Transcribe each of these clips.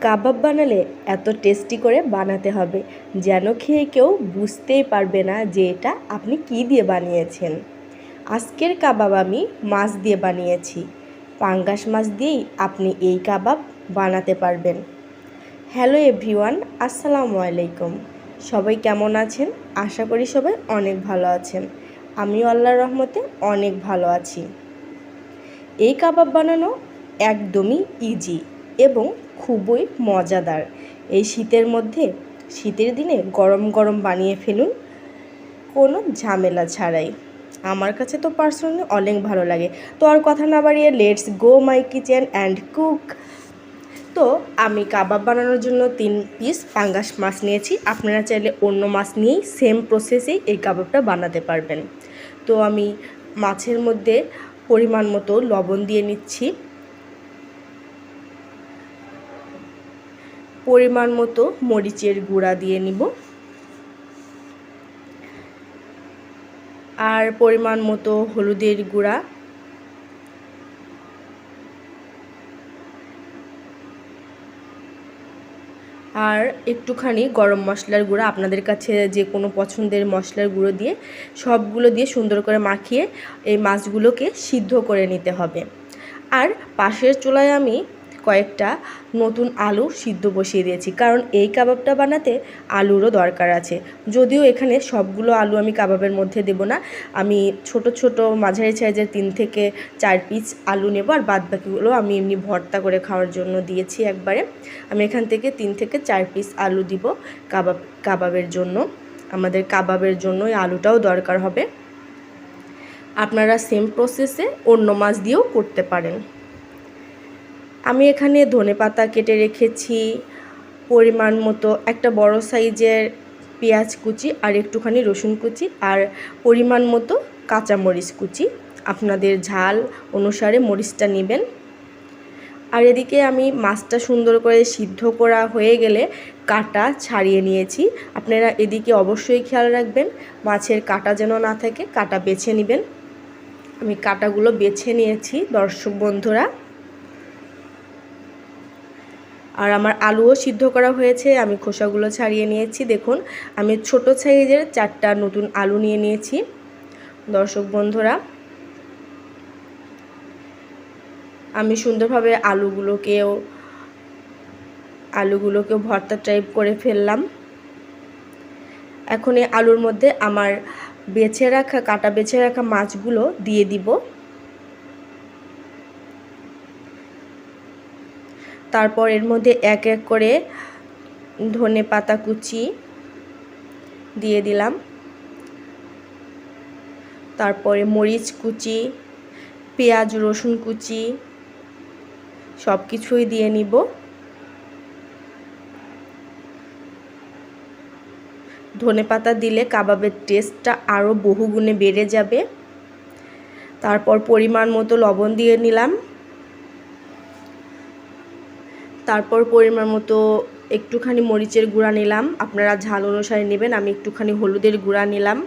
কাবাব বানালে এত টেস্টি করে বানাতে হবে যেন খেয়ে কেউ বুঝতেই পারবে না যে এটা আপনি কী দিয়ে বানিয়েছেন। আজকের কাবাব আমি মাছ দিয়ে বানিয়েছি। পাঙ্গাস মাছ দিয়েই আপনি এই কাবাব বানাতে পারবেন। হ্যালো এভরিওয়ান, আসসালামু আলাইকুম। সবাই কেমন আছেন? আশা করি সবাই অনেক ভালো আছেন। আমিও আল্লাহর রহমতে অনেক ভালো আছি। এই কাবাব বানানো একদমই ইজি এবং খুবই মজাদার। এই শীতের দিনে গরম গরম বানিয়ে ফেলুন, কোনো ঝামেলা ছাড়াই। আমার কাছে তো পার্সোনালি অনেক ভালো লাগে। তো আর কথা না বাড়িয়ে let's go my kitchen and cook. তো আমি কাবাব বানানোর জন্য 3 পিস পাঙ্গাস মাছ নিয়েছি। আপনারা চাইলে অন্য মাছ নিয়েই সেম প্রসেসেই এই কাবাবটা বানাতে পারবেন। তো আমি মাছের মধ্যে পরিমাণ মতো লবণ দিয়ে নিচ্ছি, পরিমাণ মতো মরিচের গুঁড়া দিয়ে নিব, আর পরিমাণ মতো হলুদের গুঁড়া, আর একটুখানি গরম মশলার গুঁড়া। আপনাদের কাছে যে কোনো পছন্দের মশলার গুঁড়ো দিয়ে সবগুলো দিয়ে সুন্দর করে মাখিয়ে এই মাছগুলোকে সিদ্ধ করে নিতে হবে। আর পাশের চুলায় আমি কয়েকটা নতুন আলু সিদ্ধ বসিয়ে দিয়েছি, কারণ এই কাবাবটা বানাতে আলুরও দরকার আছে। যদিও এখানে সবগুলো আলু আমি কাবাবের মধ্যে দেব না, আমি ছোট ছোট মাঝারি সাইজের 3 থেকে 4 পিস আলু নেব, আর বাদবাকিগুলো আমি এমনি ভর্তা করে খাওয়ার জন্য দিয়েছি একবারে। আমি এখান থেকে 3 থেকে 4 পিস আলু দিব কাবাবের জন্য। আমাদের কাবাবের জন্য এই আলুটাও দরকার হবে। আপনারা সেম প্রসেসে অন্য মাছ দিয়েও করতে পারেন। আমি এখানে ধনেপাতা কেটে রেখেছি, পরিমাণ মতো একটা বড় সাইজের পেঁয়াজ কুচি, আর একটুখানি রসুন কুচি, আর পরিমাণ মতো কাঁচামরিচ কুচি। আপনাদের ঝাল অনুসারে মরিচটা নেবেন। আর এদিকে আমি মাছটা সুন্দর করে সিদ্ধ করা হয়ে গেলে কাটা ছাড়িয়ে নিয়েছি। আপনারা এদিকে অবশ্যই খেয়াল রাখবেন মাছের কাটা যেন না থাকে, কাটা বেছে নেবেন। আমি কাটাগুলো বেছে নিয়েছি দর্শক বন্ধুরা। আর আমার আলুও সিদ্ধ করা হয়েছে, আমি খোসাগুলো ছাড়িয়ে নিয়েছি। দেখুন, আমি ছোট সাইজের 4টা নতুন আলু নিয়ে নিয়েছি দর্শক বন্ধুরা। আমি সুন্দরভাবে আলুগুলোকেও ভর্তা টাইপ করে ফেললাম। এখন এই আলুর মধ্যে আমার কাটা বেছে রাখা মাছগুলো দিয়ে দিব। তারপর এর মধ্যে এক এক করে ধনেপাতা কুচি দিয়ে দিলাম, তারপরে মরিচ কুচি, পেঁয়াজ রসুন কুচি সব কিছুই দিয়ে নিব। ধনেপাতা দিলে কাবাবের টেস্টটা আরও বহুগুণে বেড়ে যাবে। তারপর পরিমাণ মতো লবণ দিয়ে নিলাম, তারপর পরিমাণ মতো একটুখানি মরিচের গুঁড়া নিলাম, আপনারা ঝাল অনুসারে নেবেন। আমি একটুখানি হলুদের গুঁড়া নিলাম,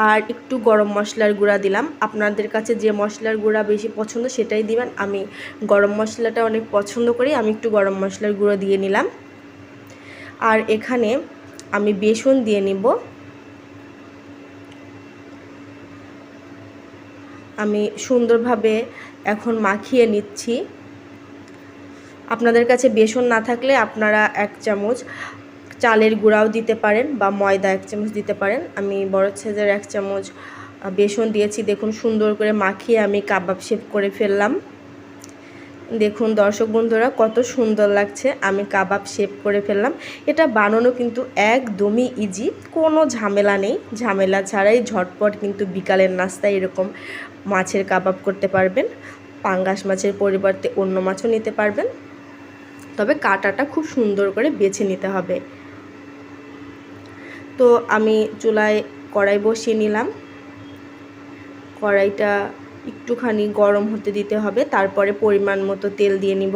আর একটু গরম মশলার গুঁড়া দিলাম। আপনাদের কাছে যে মশলার গুঁড়া বেশি পছন্দ সেটাই দিবেন। আমি গরম মশলাটা অনেক পছন্দ করি, আমি একটু গরম মশলার গুঁড়ো দিয়ে নিলাম। আর এখানে আমি বেসন দিয়ে নিব। আমি সুন্দরভাবে এখন মাখিয়ে নিচ্ছি। আপনাদের কাছে বেসন না থাকলে আপনারা 1 চামচ চালের গুঁড়াও দিতে পারেন, বা ময়দা 1 চামচ দিতে পারেন। আমি বড় সাইজের 1 চামচ বেসন দিয়েছি। দেখুন, সুন্দর করে মাখিয়ে আমি কাবাব শেপ করে ফেললাম। দেখুন দর্শক বন্ধুরা, কত সুন্দর লাগছে। আমি কাবাব শেপ করে ফেললাম। এটা বানানো কিন্তু একদমই ইজি, কোনো ঝামেলা নেই। ঝামেলা ছাড়াই ঝটপট কিন্তু বিকালের নাস্তায় এরকম মাছের কাবাব করতে পারবেন। পাঙ্গাস মাছের পরিবর্তে অন্য মাছও নিতে পারবেন, তবে কাটাটা খুব সুন্দর করে বেছে নিতে হবে। তো আমি চুলায় কড়াই বসিয়ে নিলাম। কড়াইটা একটুখানি গরম হতে দিতে হবে, তারপরে পরিমাণ মতো তেল দিয়ে নিব।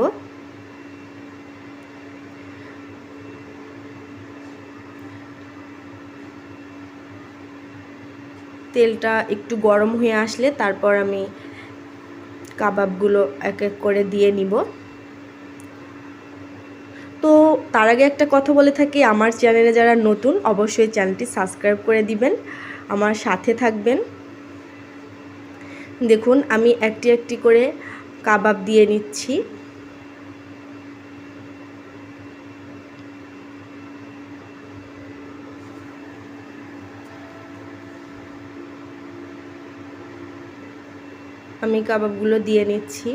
তেলটা একটু গরম হয়ে আসলে তারপর আমি কাবাবগুলো এক এক করে দিয়ে নিব। তো তার আগে একটা কথা বলে থাকি, আমার চ্যানেলে যারা নতুন অবশ্যই চ্যানেলটি সাবস্ক্রাইব করে দিবেন, আমার সাথে থাকবেন। দেখুন আমি একটি একটি করে কাবাব দিয়ে নিচ্ছি। আমি কাবাবগুলো দিয়ে নিচ্ছি।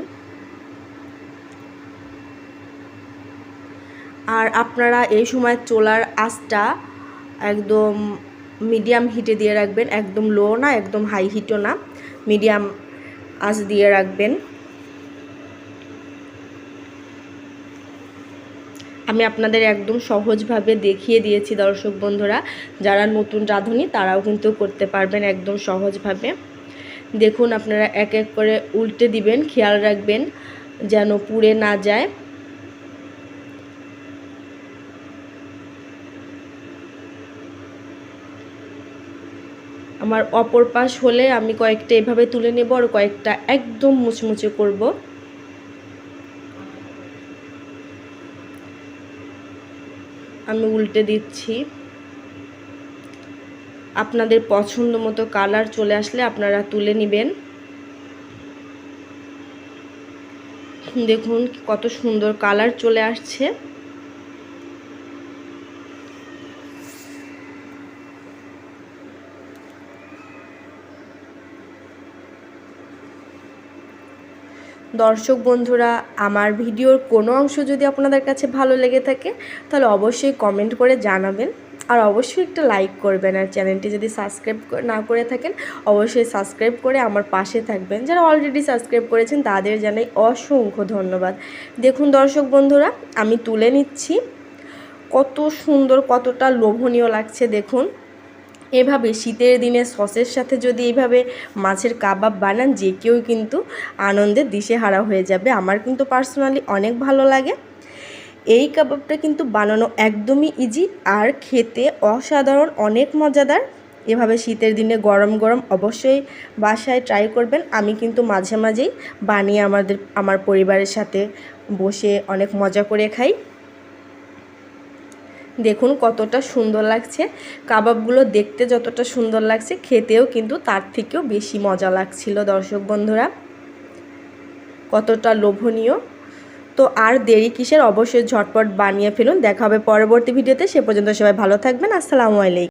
আর আপনারা এই সময় চুলার আঁচটা একদম মিডিয়াম হিটে দিয়ে রাখবেন, একদম লো না একদম হাই হিটও না, মিডিয়াম আঁচ দিয়ে রাখবেন। আমি আপনাদের একদম সহজভাবে দেখিয়ে দিয়েছি দর্শক বন্ধুরা, যারা নতুন রাঁধুনি তারাও কিন্তু করতে পারবেন একদম সহজভাবে। দেখুন আপনারা এক এক করে উল্টে দিবেন, খেয়াল রাখবেন যেন পুড়ে না যায়। আমার অপর পাশ হলে আমি কয়েকটা এভাবে তুলে নেব আর কয়েকটা একদম মুচমুচে করব। আমি উল্টে দিচ্ছি। আপনাদের পছন্দ মতো কালার চলে আসলে আপনারা তুলে নেবেন। দেখুন কত সুন্দর কালার চলে আসছে। দর্শক বন্ধুরা, আমার ভিডিওর কোনো অংশ যদি আপনাদের কাছে ভালো লেগে থাকে তাহলে অবশ্যই কমেন্ট করে জানাবেন, আর অবশ্যই একটা লাইক করবেন। আর চ্যানেলটি যদি সাবস্ক্রাইব না করে থাকেন অবশ্যই সাবস্ক্রাইব করে আমার পাশে থাকবেন। যারা অলরেডি সাবস্ক্রাইব করেছেন তাদের জানাই অসংখ্য ধন্যবাদ। দেখুন দর্শক বন্ধুরা, আমি তুলে নিচ্ছি। কত সুন্দর, কতটা লোভনীয় লাগছে দেখুন। এভাবে শীতের দিনে সসের সাথে যদি এইভাবে মাছের কাবাব বানান, যে কেউ কিন্তু আনন্দে দিশেহারা হয়ে যাবে। আমার কিন্তু পার্সোনালি অনেক ভালো লাগে। এই কাবাবটা কিন্তু বানানো একদমই ইজি আর খেতে অসাধারণ, অনেক মজাদার। এভাবে শীতের দিনে গরম গরম অবশ্যই বাসায় ট্রাই করবেন। আমি কিন্তু মাঝে মাঝেই বানিয়ে আমার পরিবারের সাথে বসে অনেক মজা করে খাই। দেখুন কতটা সুন্দর লাগছে। কাবাবগুলো দেখতে যতটা সুন্দর লাগছে খেতেও কিন্তু তার থেকেও বেশি মজা লাগছিল দর্শক বন্ধুরা। কতটা লোভনীয়। তো আর দেরি কিসের, অবশ্যই ঝটপট বানিয়ে ফেলুন। দেখা হবে পরবর্তী ভিডিওতে। সে পর্যন্ত সবাই ভালো থাকবেন। আসসালামু আলাইকুম।